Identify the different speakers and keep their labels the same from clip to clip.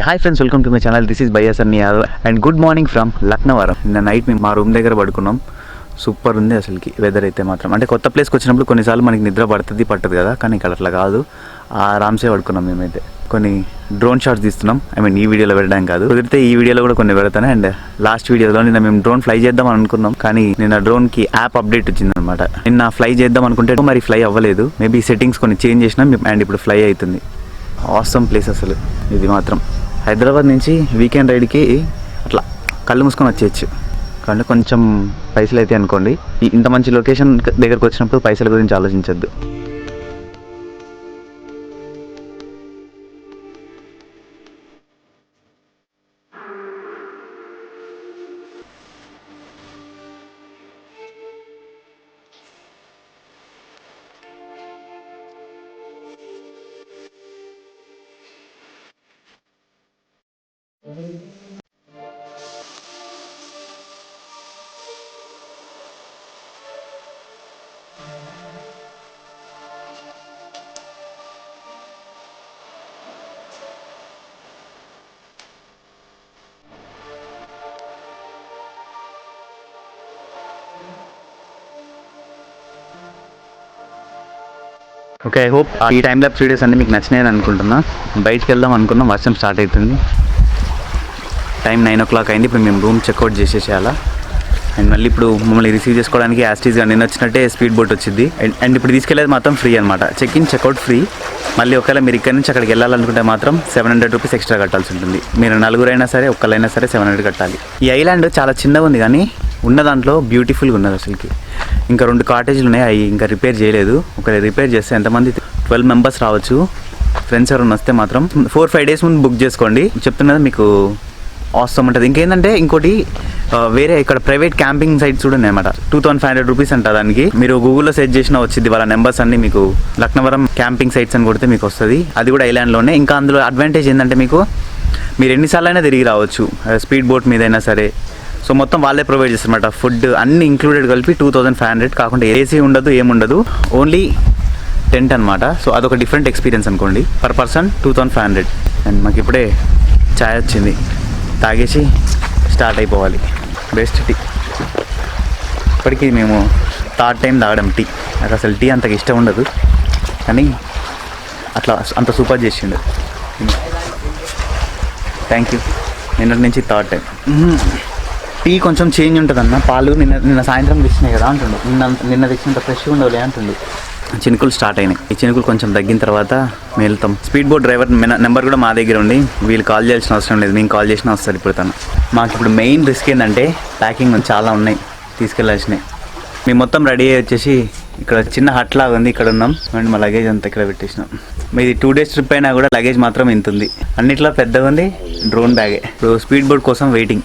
Speaker 1: Hi friends, welcome to my channel. This is బయ్యా Sunny and good morning from Laknavaram. నిన్న night మేము మా room దగ్గర పడుకున్నాం. సూపర్ ఉంది అసలుకి వెదర్ అయితే మాత్రం. అంటే కొత్త ప్లేస్కి వచ్చినప్పుడు కొన్నిసార్లు మనకి నిద్ర పట్టదు కదా, కానీ ఇక్కడ అట్లా కాదు. ఆరామ్సే పడుకున్నాం మేమైతే. కొన్ని డ్రోన్ షాట్స్ తీస్తున్నాం. ఈ వీడియోలో పెట్టడం కాదు, కుదిరితే ఈ వీడియోలో కూడా కొన్ని పెడతాను. అండ్ లాస్ట్ వీడియోలో నిన్న మేము డ్రోన్ ఫ్లై చేద్దాం అనుకున్నాం, కానీ నిన్న డ్రోన్కి యాప్ అప్డేట్ వచ్చింది అనమాట. నిన్న ఫ్లై చేద్దాం అనుకుంటే మరి ఫ్లై అవ్వలేదు. మేబీ సెట్టింగ్స్ కొన్ని చేంజ్ చేసినాం అండ్ ఇప్పుడు ఫ్లై అవుతుంది. ఆసమ్ ప్లేస్ అసలు ఇది మాత్రం. హైదరాబాద్ నుంచి వీకెండ్ రైడ్కి అట్లా కళ్ళు మూసుకొని వచ్చేయచ్చు, కానీ కొంచెం పైసలు అయితే అనుకోండి. ఇంత మంచి లొకేషన్ దగ్గరకు వచ్చినప్పుడు పైసల గురించి ఆలోచించద్దు. ఓకే, ఐ హోప్ ఈ టైం ల్యాప్స్ వీడియోస్ అన్నీ మీకు నచ్చినాయని అనుకుంటున్నా. బయటికి వెళ్దాం అనుకున్నాం, వర్షం స్టార్ట్ అవుతుంది. టైం 9 o'clock అయింది. ఇప్పుడు మేము రూమ్ చెక్అవుట్ చేసేసేయాలా. అండ్ మళ్ళీ ఇప్పుడు మమ్మల్ని రిసీవ్ చేసుకోవడానికి యాస్టీస్గా నిన్న వచ్చినట్టే స్పీడ్ బోట్ వచ్చింది. అండ్ ఇప్పుడు తీసుకెళ్ళేది మాత్రం ఫ్రీ అనమాట. Check in checkout free. మళ్ళీ ఒకవేళ మీరు ఇక్కడ నుంచి అక్కడికి వెళ్ళాలనుకుంటే మాత్రం 700 రూపీస్ ఎక్స్ట్రా కట్టాల్సి ఉంటుంది. మీరు నలుగురైనా సరే ఒక్కళ్ళైనా సరే 700 కట్టాలి. ఈ ఐలాండ్ చాలా చిన్నగా ఉంది, కానీ ఉన్న దాంట్లో బ్యూటిఫుల్గా ఉన్నది అసలుకి. ఇంకా 2 కాటేజ్లు ఉన్నాయి, అవి ఇంకా రిపేర్ చేయలేదు. ఒకవేళ రిపేర్ చేస్తే ఎంతమంది 12 members రావచ్చు. ఫ్రెండ్స్ ఎవరైనా వస్తే మాత్రం 4-5 days ముందు బుక్ చేసుకోండి. చెప్తున్నది మీకు అవసరం ఉంటుంది. ఇంకేంటంటే ఇంకోటి వేరే ఇక్కడ ప్రైవేట్ క్యాంపింగ్ సైట్స్ కూడా ఉన్నాయన్నమాట. 2500 రూపీస్ అంట దానికి. మీరు గూగుల్లో సెర్చ్ చేసినా వచ్చింది వాళ్ళ నెంబర్స్ అన్ని. మీకు లక్నవరం క్యాంపింగ్ సైట్స్ అని కొడితే మీకు వస్తుంది. అది కూడా ఐలాండ్లోనే. ఇంకా అందులో అడ్వాంటేజ్ ఏంటంటే మీరు ఎన్నిసార్లు అయినా తిరిగి రావచ్చు, స్పీడ్ బోట్ మీద అయినా సరే. సో మొత్తం వాళ్ళే ప్రొవైడ్ చేస్తారన్నమాట. ఫుడ్ అన్ని ఇంక్లూడెడ్ కలిపి 2500. కాకుండా ఏసీ ఉండదు, ఏముండదు, ఓన్లీ టెంట్ అనమాట. సో అదొక డిఫరెంట్ ఎక్స్పీరియన్స్ అనుకోండి. Per person 2500. అండ్ మాకు ఇప్పుడే ఛాయ్ వచ్చింది, తాగేసి స్టార్ట్ అయిపోవాలి. Best tea. ఇప్పటికీ మేము 3rd time తాగడం టీ. నాకు అసలు టీ అంతగా ఇష్టం ఉండదు, కానీ అట్లా అంత సూపర్ చేసిండు. Thank you. నిన్నటి నుంచి 3rd time. టీ కొంచెం చేంజ్ ఉంటుంది అన్న. పాలు నిన్న సాయంత్రం తెచ్చినాయి కదా అంటుండు. నిన్న తెచ్చినంత ఫ్రెష్గా ఉండవులే అంటుండు. చినుకులు స్టార్ట్ అయినాయి. ఈ చినుకులు కొంచెం తగ్గిన తర్వాత మేము వెళ్తాం. స్పీడ్ బోట్ డ్రైవర్ నెంబర్ కూడా మా దగ్గర ఉంది. వీళ్ళు కాల్ చేయాల్సిన అవసరం లేదు, మేము కాల్ చేసినా వస్తారు ఇప్పుడు తను. మాకు ఇప్పుడు మెయిన్ రిస్క్ ఏంటంటే ప్యాకింగ్ చాలా ఉన్నాయి తీసుకెళ్లాల్సినవి. మేము మొత్తం రెడీ అయ్యి వచ్చేసి ఇక్కడ చిన్న హట్ లాగా ఉంది, ఇక్కడ ఉన్నాం. అండ్ మా లగేజ్ అంతా ఇక్కడ పెట్టేసినాం. మీది 2 days ట్రిప్ అయినా కూడా లగేజ్ మాత్రం ఇంత ఉంది. అన్నిట్లో పెద్దగా ఉంది డ్రోన్ బ్యాగే. ఇప్పుడు స్పీడ్ బోట్ కోసం waiting.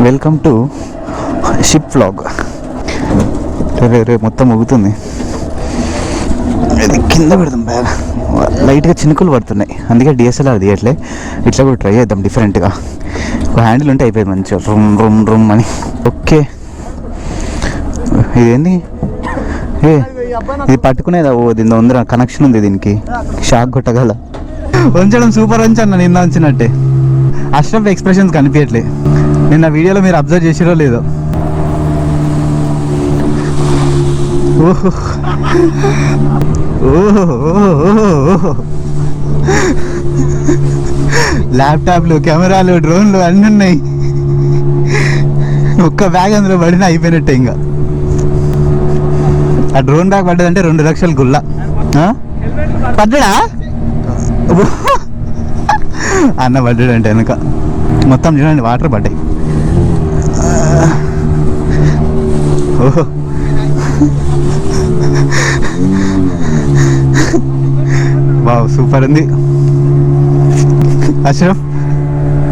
Speaker 1: Welcome to ship vlog. రేపు మొత్తం ఊగుతుంది. ఇది కింద పెడదాం బ్యాగ్. లైట్గా చినుకులు పడుతున్నాయి, అందుకే DSLR తీయట్లే. ఇట్లా కూడా ట్రై చేద్దాం డిఫరెంట్గా. ఒక హ్యాండిల్ ఉంటే అయిపోయింది మంచిగా, రూమ్ రూమ్ రూమ్ అని. ఓకే, ఇదేంది ఇది పట్టుకునేదా? ఓ దీని ఉందిరా, కనెక్షన్ ఉంది దీనికి, షాక్ కొట్టగల. ఉంచడం సూపర్ ఉంచన్న, నిన్న ఉంచినట్టే. అష్రఫ్ ఎక్స్ప్రెషన్స్ కనిపించట్లే. నిన్న వీడియోలో మీరు అబ్జర్వ్ చేసిరో లేదో. ఓహో ఓహో, ల్యాప్టాప్లు, కెమెరాలు, డ్రోన్లు అన్నీ ఉన్నాయి. ఒక్క బ్యాగ్ అందులో పడినా అయిపోయినట్టే. ఇంకా ఆ డ్రోన్ బ్యాగ్ పడ్డదంటే 2 లక్షల గుల్ల. పడ్డా అన్న పడ్డాడంటే వెనక మొత్తం చూడండి వాటర్ పడ్డాయి. ఓహో, వావ్ సూపర్ ఉంది. అష్రఫ్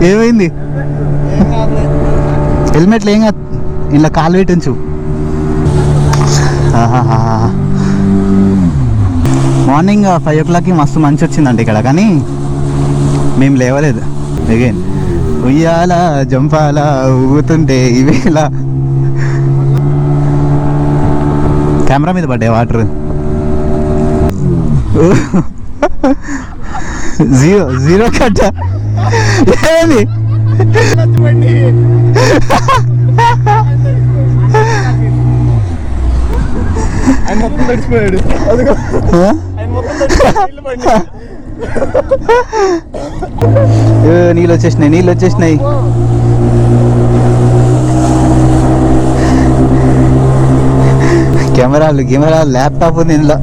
Speaker 1: ఏమైంది? హెల్మెట్లు ఏం కాదు, ఇలా కాలు పెట్టి ఉంచు. మార్నింగ్ 5 o'clockకి మస్తు మంచి వచ్చిందండి ఇక్కడ, కానీ మేము లేవలేదు. అగైన్ ఉయ్యాల జంపాల ఊగుతుంటే ఇవేళ. కెమెరా మీద పడ్డాయి వాటర్. జీరో కట్ట ఏది
Speaker 2: ఆయన మొత్తం తడిచిపోయాడు.
Speaker 1: నీళ్ళు వచ్చేసినాయి. కెమెరాలు ల్యాప్టాప్ ఉంది ఇందులో.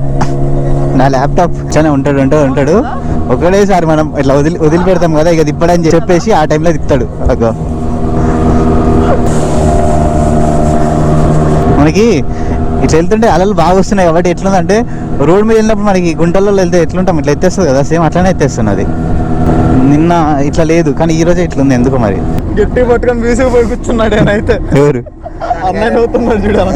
Speaker 1: నా ల్యాప్టాప్ చాలా ఉంటాడు ఒకటేసారి మనం ఇట్లా వదిలిపెడతాం కదా, ఇక తిప్పడని చెప్పేసి ఆ టైంలో తిప్పుతాడు. అగో మనకి ఇట్లా వెళ్తుంటే అలలు బాగా వస్తున్నాయి కాబట్టి ఎట్లుందంటే రోడ్ మీద వెళ్ళినప్పుడు మనకి గుంటల్లో వెళ్తే ఎట్లుంటాం ఇట్లా ఎత్తేస్తుంది కదా, సేమ్ అట్లానే ఎత్తేస్తున్నది. నిన్న ఇట్లా లేదు కానీ ఈ రోజే ఇట్లుంది ఎందుకు మరి.
Speaker 2: గట్టి పట్టుకొని వీసుకు పోయి కూర్చున్నాడు ఆయన. అయితే
Speaker 1: ఎవరు
Speaker 2: అన్నయ్య అవుతున్నాడు చూడాలి.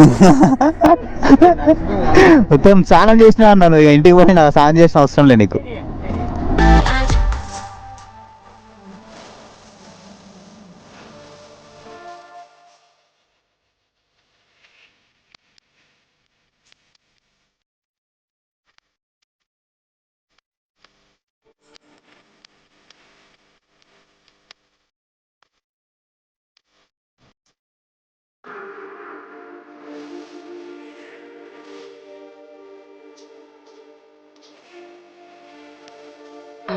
Speaker 1: మొత్తం స్నానం చేసినా అన్నాను, ఇక ఇంటికి పోయి నాకు స్నానం చేసిన అవసరం లేదు నీకు.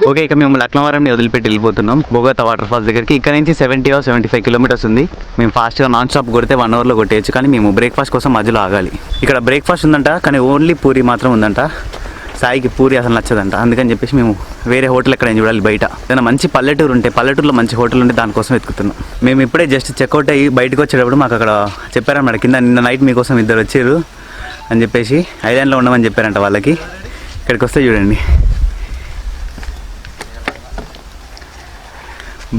Speaker 1: ఓకే, ఇక మేము లక్నవరంని వదిలిపెట్టి వెళ్ళిపోతున్నాం బొగతా వాటర్ ఫాల్స్ దగ్గరికి. ఇక్కడ నుంచి 70 or 75 కిలోమీటర్స్ ఉంది. మేము ఫాస్ట్గా నాన్ స్టాప్ కొడితే 1 hourలో కొట్టేయచ్చు, కానీ మేము బ్రేక్ఫాస్ట్ కోసం మధ్యలో ఆగాలి. ఇక్కడ బ్రేక్ఫాస్ట్ ఉందంట, కానీ ఓన్లీ పూరి మాత్రం ఉందంట. సాయికి పూరి అసలు నచ్చదంట, అందుకని చెప్పేసి మేము వేరే హోటల్ ఎక్కడ చూడాలి బయట. ఏదైనా మంచి పల్లెటూరు ఉంటే, పల్లెటూరులో మంచి హోటల్ ఉంటే దానికోసం వెతుకుతున్నాం. మేము ఇప్పుడే జస్ట్ చెక్అవుట్ అయ్యి బయటకు వచ్చేటప్పుడు మాకు అక్కడ చెప్పారన్నమాట, కింద నిన్న నైట్ మీకోసం 2 వచ్చారు అని చెప్పేసి ఐలాండ్లో ఉండమని చెప్పారంట వాళ్ళకి. ఇక్కడికి వస్తే చూడండి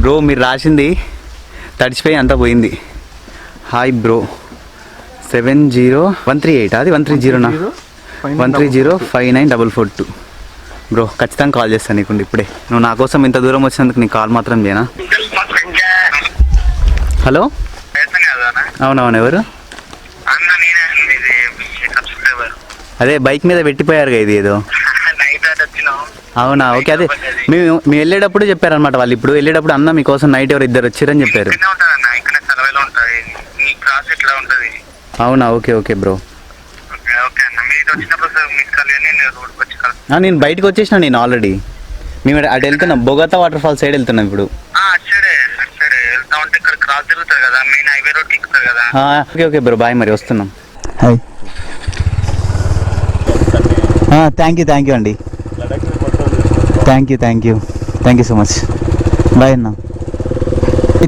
Speaker 1: బ్రో, మీరు రాసింది తడిచిపోయి అంతా పోయింది. హాయ్ బ్రో, 70138 అది 130నా 130594442 బ్రో. ఖచ్చితంగా కాల్ చేస్తాను నీకు ఇప్పుడే. నువ్వు నా కోసం ఇంత దూరం వచ్చినందుకు నీకు కాల్ మాత్రం చేయనా? హలో, అవునవును, ఎవరు? అదే బైక్ మీద పెట్టిపోయారుగా ఇది ఏదో. అవునా, ఓకే. అదే మేము వెళ్ళేటప్పుడు చెప్పారనమాట వాళ్ళు. ఇప్పుడు వెళ్ళేటప్పుడు అన్న మీకోసం నైట్ ఎవరు 2 వచ్చారని చెప్పారు. అవునా, ఓకే ఓకే బ్రో. నేను బయటకు వచ్చేసిన, నేను ఆల్రెడీ. మేము అటు వెళ్తున్నాం, బొగతా వాటర్ ఫాల్స్ సైడ్ వెళ్తున్నాం ఇప్పుడు. ఓకే ఓకే బ్రో, బాయ్, మరి వస్తున్నాం. హాయ్, థ్యాంక్ యూ అండి. Thank you so much. Bye అన్న.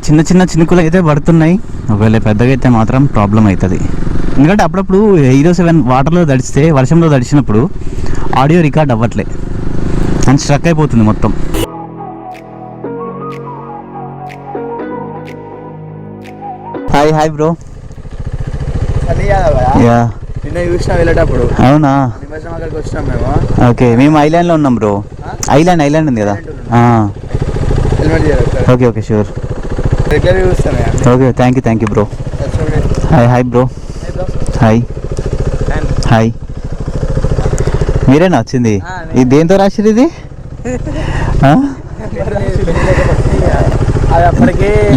Speaker 1: చిన్న చినుకులు అయితే పడుతున్నాయి. ఒకవేళ పెద్దగా అయితే మాత్రం ప్రాబ్లం అవుతుంది. ఎందుకంటే అప్పుడప్పుడు హీరో 7 వాటర్లో తడిస్తే, వర్షంలో తడిచినప్పుడు ఆడియో రికార్డ్ అవ్వట్లే అని స్ట్రక్ అయిపోతుంది మొత్తం. Hi bro.
Speaker 2: నిన్న చూసినా వెళ్ళేటప్పుడు.
Speaker 1: అవునా,
Speaker 2: అక్కడికి వచ్చినాం మేము.
Speaker 1: ఓకే, మేము ఐలాండ్లో ఉన్నాం బ్రో. ఐలాండ్ ఉంది కదా. Okay sure.
Speaker 2: రెగ్యులర్ చూస్తాను.
Speaker 1: Okay, thank you bro. Hi bro. Hi, మీరేనా వచ్చింది? ఇది దేంతో రాసిరు ఇది?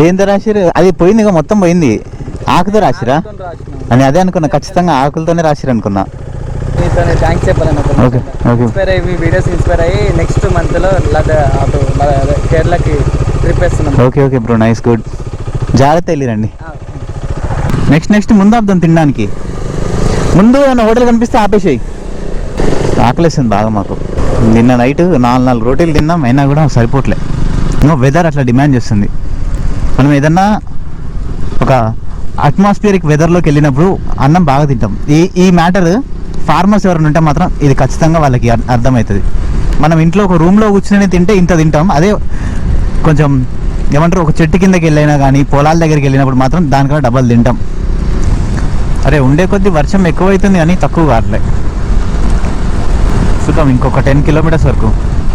Speaker 1: లేనితో రాసిరు? అది పోయింది, ఇక మొత్తం పోయింది. ఆకుతో రాసిరా? అని అదే అనుకున్నా, ఖచ్చితంగా ఆకులతోనే రాసిరు అనుకున్నా.
Speaker 2: థ్యాంక్స్ చెప్పాలి.
Speaker 1: ఓకే
Speaker 2: ఇన్స్పైర్ అయ్యి మీ వీడియోస్ ఇన్స్పైర్ అయ్యి నెక్స్ట్ మంత్లో కేరళకి ట్రిప్ వేస్తున్నాం.
Speaker 1: Okay bro, nice, good. జాగ్రత్త వెళ్ళిరండి. నెక్స్ట్ ముందు ఆపుదాం తినడానికి. ముందు ఏమైనా హోటల్ కనిపిస్తే ఆపేసేయి. ఆకలేస్తుంది బాగా మాకు. నిన్న నైట్ 4 రోటీలు తిన్నాం, అయినా కూడా సరిపోవట్లే. ఇంకా వెదర్ అట్లా డిమాండ్ చేస్తుంది. మనం ఏదన్నా ఒక అట్మాస్ఫియరిక్ వెదర్లోకి వెళ్ళినప్పుడు అన్నం బాగా తింటాం. ఈ మ్యాటర్ ఫార్మర్స్ ఎవరైనా ఉంటే మాత్రం ఇది ఖచ్చితంగా వాళ్ళకి అర్థమవుతుంది. మనం ఇంట్లో ఒక రూమ్లో కూర్చొని తింటే ఇంత తింటాం. అదే కొంచెం ఏమంటారు, ఒక చెట్టు కిందకి వెళ్ళినా కానీ పొలాల దగ్గరికి వెళ్ళినప్పుడు మాత్రం దానికన్నా డబల్ తింటాం. అరే ఉండే కొద్దీ వర్షం ఎక్కువైతుంది కానీ తక్కువ కావట్లే. చూద్దాం ఇంకొక 10 kilometers వరకు.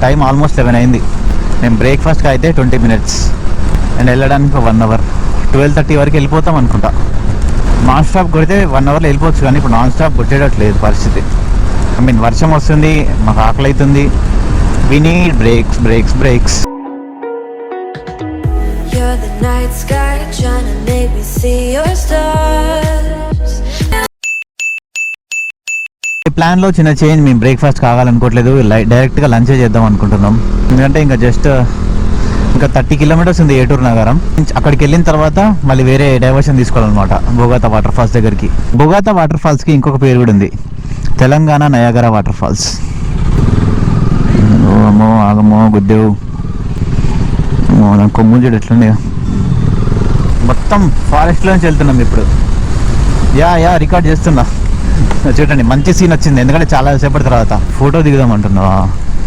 Speaker 1: టైం ఆల్మోస్ట్ 7 అయింది. మేము బ్రేక్ఫాస్ట్కి అయితే 20 minutes అండ్ వెళ్ళడానికి 1 hour. 12:30 వరకు వెళ్ళిపోతాం అనుకుంటా. నాన్ స్టాప్ కొడితే 1 hourలో వెళ్ళిపోవచ్చు, కానీ ఇప్పుడు నాన్ స్టాప్ కొట్టేటట్లేదు పరిస్థితి. వర్షం వస్తుంది, మాకు ఆకలి అవుతుంది. We need breaks.
Speaker 3: night sky trying to make me see your stars.
Speaker 4: ఈ ప్లాన్లో చిన్న చేంజ్. మేము బ్రేక్ఫాస్ట్ కావాలనుకోవట్లేదు, డైరెక్ట్గా లంచే చేద్దాం అనుకుంటున్నాం. ఎందుకంటే ఇంకా జస్ట్ ఇంకా 30 కిలోమీటర్స్ ఉంది ఏటూరు నగరం. అక్కడికి వెళ్ళిన తర్వాత మళ్ళీ వేరే డైవర్షన్ తీసుకోవాలన్నమాట బొగాతా వాటర్ ఫాల్స్ దగ్గరికి. బొగాతా వాటర్ ఫాల్స్కి ఇంకొక పేరు కూడా ఉంది, తెలంగాణ నయాగరా వాటర్ ఫాల్స్. అమ్మో ఆగమ్మో గుద్దేవు, కొమ్ము చూడు ఎట్లుండే. మొత్తం ఫారెస్ట్లోంచి వెళ్తున్నాం ఇప్పుడు. యా రికార్డ్ చేస్తున్నా చూడండి. మంచి సీన్ వచ్చింది, ఎందుకంటే చాలా సేపటి తర్వాత ఫోటో దిగుదాం అంటున్నావా,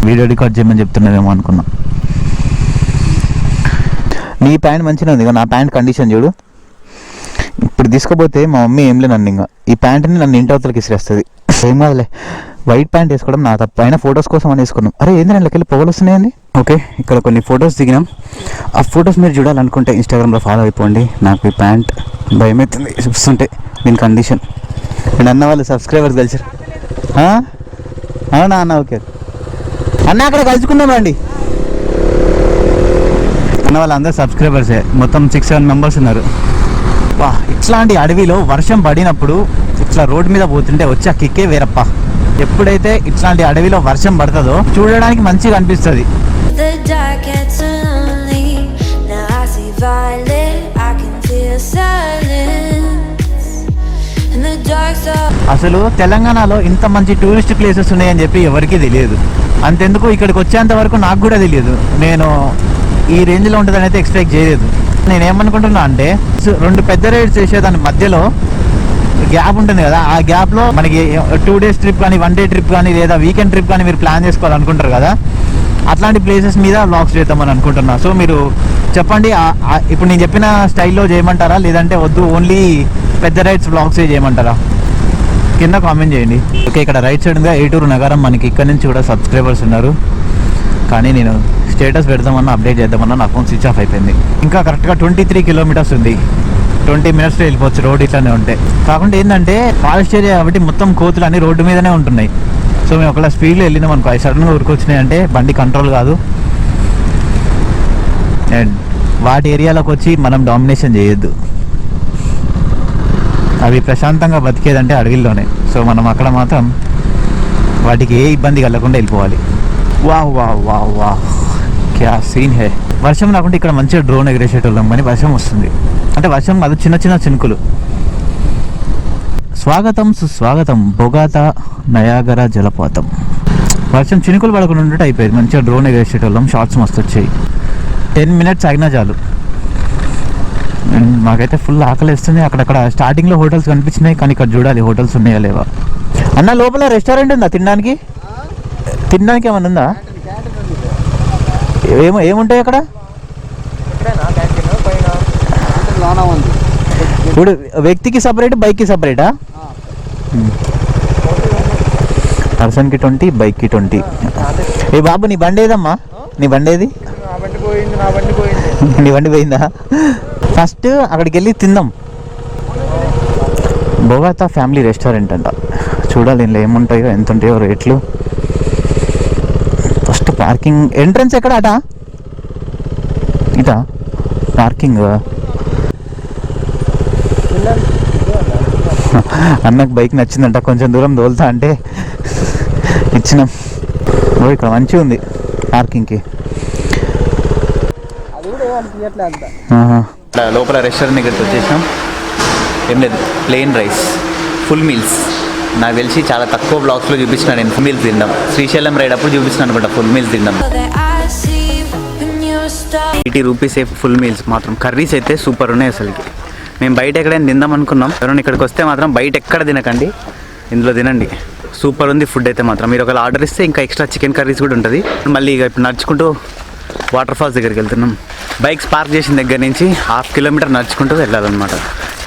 Speaker 4: వీడియో రికార్డ్ చేయమని చెప్తున్నావేమో అనుకున్నా. నీ ప్యాంట్ మంచిగా ఉంది, నా ప్యాంట్ కండిషన్ చూడు. ఇప్పుడు తీసుకుపోతే మా మమ్మీ ఏం లేదు నన్ను, ఇంకా ఈ ప్యాంట్ని నన్ను ఇంటి అవతలకి ఇసిరేస్తుంది. ఏం కాదులే, వైట్ ప్యాంట్ వేసుకోవడం నా తప్పు. అయినా ఫొటోస్ కోసం అని వేసుకున్నాం. అరే ఏంది నేను వెళ్ళి పొగలు వస్తున్నాయండి. ఓకే, ఇక్కడ కొన్ని ఫొటోస్ దిగినాం. ఆ ఫొటోస్ మీరు చూడాలనుకుంటే ఇన్స్టాగ్రామ్లో ఫాలో అయిపోండి. నాకు ఈ ప్యాంట్ భయమవుతుంది చూస్తుంటే దీని కండిషన్. నేను అన్న వాళ్ళు సబ్స్క్రైబర్స్ కలిసారు. అవునా అన్న? ఓకే అన్న, అక్కడ కలుసుకుందాం రండి. అన్న వాళ్ళందరూ సబ్స్క్రైబర్సే, మొత్తం 6-7 మెంబర్స్ ఉన్నారు. వా, ఇట్లాంటి అడవిలో వర్షం పడినప్పుడు ఇట్లా రోడ్డు మీద పోతుంటే వచ్చి ఆ కిక్కే వేరప్ప. ఎప్పుడైతే ఇట్లాంటి అడవిలో వర్షం పడుతుందో చూడడానికి మంచిగా అనిపిస్తుంది.
Speaker 3: The dark gets so lonely. Now I see violet. I can feel silence. And the dark so.
Speaker 4: అసలు తెలంగాణలో ఇంత మంచి టూరిస్ట్ ప్లేసెస్ ఉన్నాయని చెప్పి ఎవరికీ తెలియదు. అంతెందుకు ఇక్కడికి వచ్చేంత వరకు నాకు కూడా తెలియదు. నేను ఈ రేంజ్లో ఉంటుందని అయితే ఎక్స్పెక్ట్ చేయలేదు. నేను ఏమనుకుంటున్నా అంటే 2 పెద్ద రైడ్స్ చేసేదాని మధ్యలో గ్యాప్ ఉంటుంది కదా, ఆ గ్యాప్లో మనకి 2 days ట్రిప్ కానీ 1 day ట్రిప్ కానీ లేదా వీకెండ్ ట్రిప్ కానీ మీరు ప్లాన్ చేసుకోవాలనుకుంటారు కదా, అట్లాంటి ప్లేసెస్ మీద వ్లాగ్స్ చేద్దామని అనుకుంటున్నా. సో మీరు చెప్పండి, ఇప్పుడు నేను చెప్పిన స్టైల్లో చేయమంటారా లేదంటే వద్దు ఓన్లీ పెద్ద రైడ్స్ వ్లాగ్స్ చేయమంటారా? కింద కామెంట్ చేయండి. ఓకే, ఇక్కడ రైట్ సైడ్గా ఏటూరు నగరం. మనకి ఇక్కడ నుంచి కూడా సబ్స్క్రైబర్స్ ఉన్నారు, కానీ నేను స్టేటస్ పెడదామన్నా అప్డేట్ చేద్దామన్నా నా ఫోన్ స్విచ్ ఆఫ్ అయిపోయింది. ఇంకా కరెక్ట్గా 23 kilometers ఉంది. 20 minutesలో వెళ్ళిపోవచ్చు రోడ్ ఇట్లానే ఉంటే. కాకుండా ఏంటంటే ఫారెస్ట్ ఏరియా కాబట్టి మొత్తం కోతులు అన్ని రోడ్డు మీదనే ఉంటున్నాయి. సో మేము ఒకవేళ స్పీడ్లో వెళ్ళినాం అనుకో, అవి సడన్గా ఉరికొచ్చినాయి అంటే బండి కంట్రోల్ కాదు. అండ్ వాటి ఏరియాలోకి వచ్చి మనం డామినేషన్ చేయొద్దు. అవి ప్రశాంతంగా బతికేదంటే అడవిల్లోనే. సో మనం అక్కడ మాత్రం వాటికి ఏ ఇబ్బంది కలగకుండా వెళ్ళిపోవాలి. వావ్ వావ్ వావ్ వావ్, క్యా సీన్ హే. వర్షం రాకుంటే ఇక్కడ మంచిగా డ్రోన్ ఎగరేసేటోళ్ళం, కానీ వర్షం వస్తుంది. అంటే వర్షం అది చిన్న చిన్న చినుకులు. స్వాగతం సుస్వాగతం బొగాతా నయాగరా జలపాతం. వర్షం చినుకులు పడకుండా ఉంటే అయిపోయింది. మంచిగా డ్రోన్ ఎగరేసేటోళ్ళం, షార్ట్స్ మస్తు వచ్చాయి. 10 minutes ఆగినా చాలు. మాకైతే ఫుల్ ఆకలి వేస్తుంది. అక్కడక్కడ స్టార్టింగ్లో హోటల్స్ కనిపించినాయి, కానీ ఇక్కడ చూడాలి హోటల్స్ ఉన్నాయా లేవా. అన్న లోపల రెస్టారెంట్ ఉందా తినడానికి? తినడానికి ఏమన్నా ఉందా? ఏముంటాయి అక్కడ? ఇప్పుడు వ్యక్తికి సపరేట్, బైక్కి సపరేటా? పర్సన్కి 20, బైక్కి 20. ఏ బాబు నీ బండి ఏదమ్మా? నీ బండి ఏది? నీ బండి పోయిందా? ఫస్ట్ అక్కడికి వెళ్ళి తిందాం. బొగాతా ఫ్యామిలీ రెస్టారెంట్ అంట. చూడాలి ఇందులో ఏముంటాయో, ఎంత ఉంటాయో రేట్లు. ఫస్ట్ పార్కింగ్ ఎంట్రన్స్ ఎక్కడ అట? ఇటా పార్కింగ్. అన్నకు బైక్ నచ్చిందంట, కొంచెం దూరం తోలుతా అంటే ఇచ్చినాం. ఓ ఇక్కడ మంచిగా ఉంది పార్కింగ్కి. లోపల రెస్టారెంట్ దగ్గరికి వచ్చేసాం. ఏం లేదు, ప్లెయిన్ రైస్, ఫుల్ మీల్స్. నాకు తెలిసి చాలా తక్కువ బ్లాగ్స్లో చూపించిన నేను ఫుల్ మీల్స్ తిన్నాం. శ్రీశైలం రైడ్ అప్పుడు చూపించిన అనుకుంటా ఫుల్ మీల్స్ తిన్నాం. 80 rupees ఫుల్ మీల్స్ మాత్రం. కర్రీస్ అయితే సూపర్ ఉన్నాయి అసలుకి. మేము బయట ఎక్కడైనా తిందాం అనుకున్నాం, ఎవరైనా ఇక్కడికి వస్తే మాత్రం బయట ఎక్కడ తినకండి, ఇందులో తినండి. సూపర్ ఉంది ఫుడ్ అయితే మాత్రం. మీరు ఒకవేళ ఆర్డర్ ఇస్తే ఇంకా ఎక్స్ట్రా చికెన్ కర్రీస్ కూడా ఉంటుంది. మళ్ళీ ఇక ఇప్పుడు నడుచుకుంటూ వాటర్ ఫాల్స్ దగ్గరికి వెళ్తున్నాం. బైక్స్ పార్క్ చేసిన దగ్గర నుంచి 1/2 kilometer నడుచుకుంటూ వెళ్ళాలన్నమాట.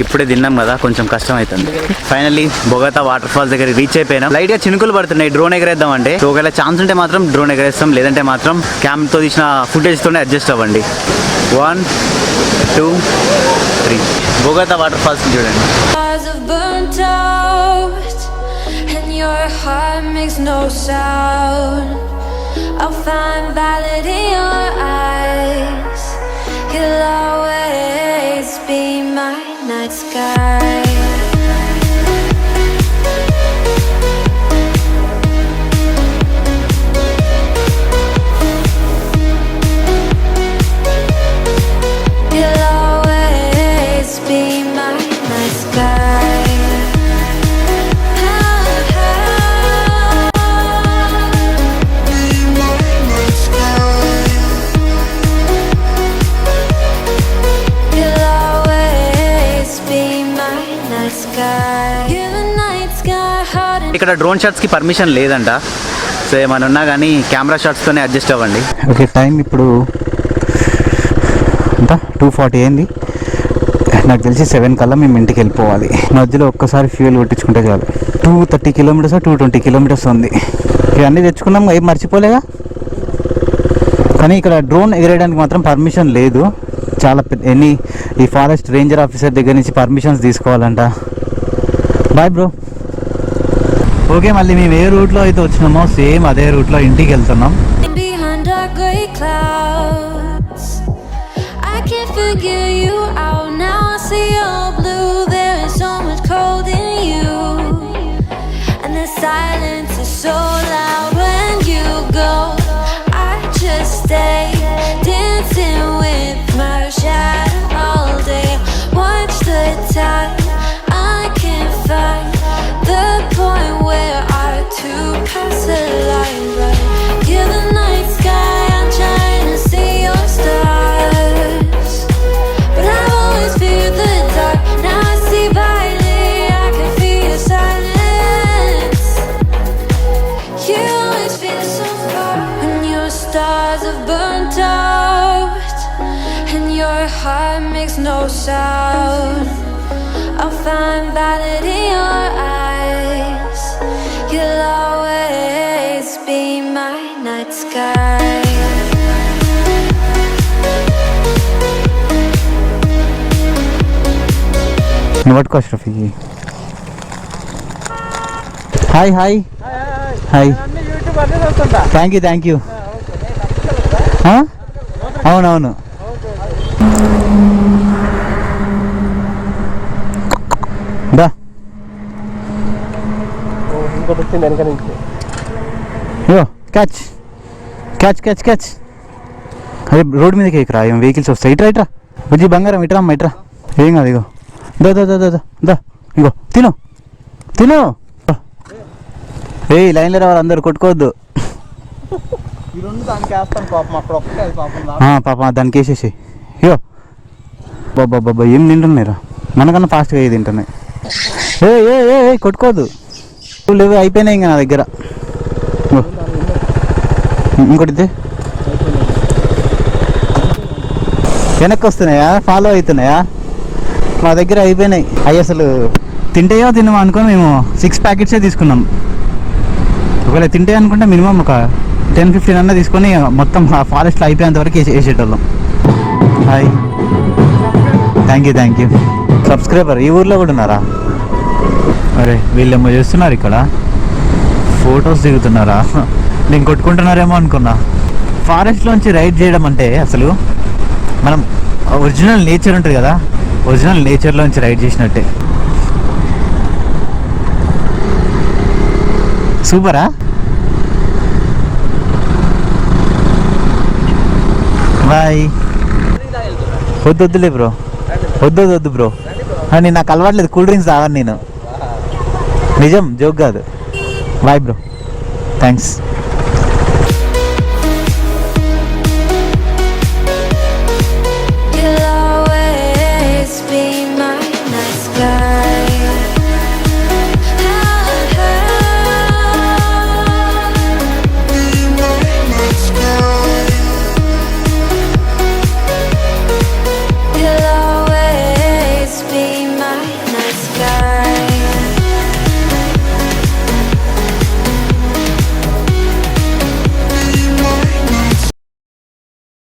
Speaker 4: ఇప్పుడే తిన్నాం కదా, కొంచెం కష్టం అవుతుంది. ఫైనల్లీ బొగాతా వాటర్ ఫాల్స్ దగ్గర రీచ్ అయిపోయినాం. లైట్గా చినుకులు పడుతున్నాయి. డ్రోన్ ఎగరేద్దాం అంటే, సో ఒకవేళ ఛాన్స్ ఉంటే మాత్రం డ్రోన్ ఎగరేస్తాం, లేదంటే మాత్రం క్యామ్తో తీసిన ఫుటేజ్తోనే అడ్జస్ట్ అవ్వండి. 1, 2, 3 బొగాతా వాటర్ ఫాల్స్ చూడండి. Your heart makes no sound. I'll find valid in your eyes. You'll always
Speaker 3: night sky. You'll always be my night sky. You'll always be my night sky. You're the night sky hot and
Speaker 1: ఇక్కడ drone షాట్స్కి permission లేదంట. So ఏమైనా ఉన్నా కానీ camera షాట్స్తోనే adjust అవ్వండి.
Speaker 4: Okay, time ఇప్పుడు ఎంత 2:40 అయింది. నాకు తెలిసి 7 కల్లా మేము ఇంటికి వెళ్ళిపోవాలి. మధ్యలో ఒక్కసారి ఫ్యూయల్ కొట్టించుకుంటే చాలు. 230 కిలోమీటర్స్ 220 కిలోమీటర్స్ ఉంది. ఇవన్నీ తెచ్చుకున్నాం, ఏం మర్చిపోలేగా. కానీ ఇక్కడ డ్రోన్ ఎగరేయడానికి మాత్రం పర్మిషన్ లేదు. చాలా ఈ ఫారెస్ట్ రేంజర్ ఆఫీసర్ దగ్గర నుంచి పర్మిషన్స్ తీసుకోవాలంట. Bye bro. ఓకే, మళ్ళీ మేము ఏ రూట్లో అయితే వచ్చినామో సేమ్ అదే రూట్లో ఇంటికి వెళ్తున్నాం.
Speaker 3: behind dark gray clouds. I can't figure you out now. I see all blue. There is so much cold in you, and the silence is so loud when you go. I just stay dancing with my shadow all day. Watch the tide. I can't find the point where our two paths align. Right? You're the night sky. I'm trying to see your stars, but I've always feared the dark. Now I see violet. I can feel your silence. You always feel so far when your stars have burnt out and your heart makes no sound. I'll find violet in your eyes. You'll always be my night sky.
Speaker 4: నువ్వు పట్టుకో Ashraf. Hi hi hi.
Speaker 2: YouTube అన్నీ చూస్తుంటా.
Speaker 4: Thank you. అవునవును. దా
Speaker 2: ఇంకోటి వచ్చింది వెనక నుంచి.
Speaker 4: యో catch catch catch catch. అదే రోడ్ మీదకి ఎక్కరా, ఏం వెహికల్స్ వస్తాయి. ఇట్రా బుజ్జి బంగారం, ఇట్రా అమ్మ ఇట్రా. ఏం కాదు, ఇగో దా దా దా దా దా ఇగో తిను. లైన్లో రావాలి, అందరు కొట్టుకోవద్దు.
Speaker 2: ఈ రెండు దానికి వేస్తాను పాపం. అక్కడ ఒక్కటే అది పాపం.
Speaker 4: పాప దానికి వేసేసి. అయ్యో బాబా ఏం తింటున్నాయిరా, మనకన్నా ఫాస్ట్గా ఏది తింటున్నాయి. ఏ కొట్టుకోవద్దు. లేవు, అయిపోయినాయి ఇంకా నా దగ్గర. ఇంకోటి వెనక్కి వస్తున్నాయా, ఫాలో అవుతున్నాయా? మా దగ్గర అయిపోయినాయి. అవి అసలు తింటాయో తిన్నామో అనుకొని మేము 6 ప్యాకెట్సే తీసుకున్నాం. ఒకవేళ తింటే అనుకుంటే మినిమం ఒక 10-15 అన్న తీసుకొని మొత్తం ఆ ఫారెస్ట్లో అయిపోయేంత వరకు వేసేటోళ్ళం. Hi, thank you. సబ్స్క్రైబర్ ఈ ఊర్లో కూడా ఉన్నారా? అరే వీళ్ళేమో చేస్తున్నారు ఇక్కడ, ఫొటోస్ దిగుతున్నారా? నేను కొట్టుకుంటున్నారేమో అనుకున్నా. ఫారెస్ట్లోంచి రైడ్ చేయడం అంటే అసలు మనం ఒరిజినల్ నేచర్ ఉంటుంది కదా, ఒరిజినల్ నేచర్లోంచి రైడ్ చేసినట్టే. సూపరా? బాయ్. వద్దులే బ్రో, వద్దు బ్రో. నేను నాకు అలవాట్లేదు కూల్ డ్రింక్స్ తాగాను నేను. నిజం, జోక్ కాదు. Bye bro, thanks.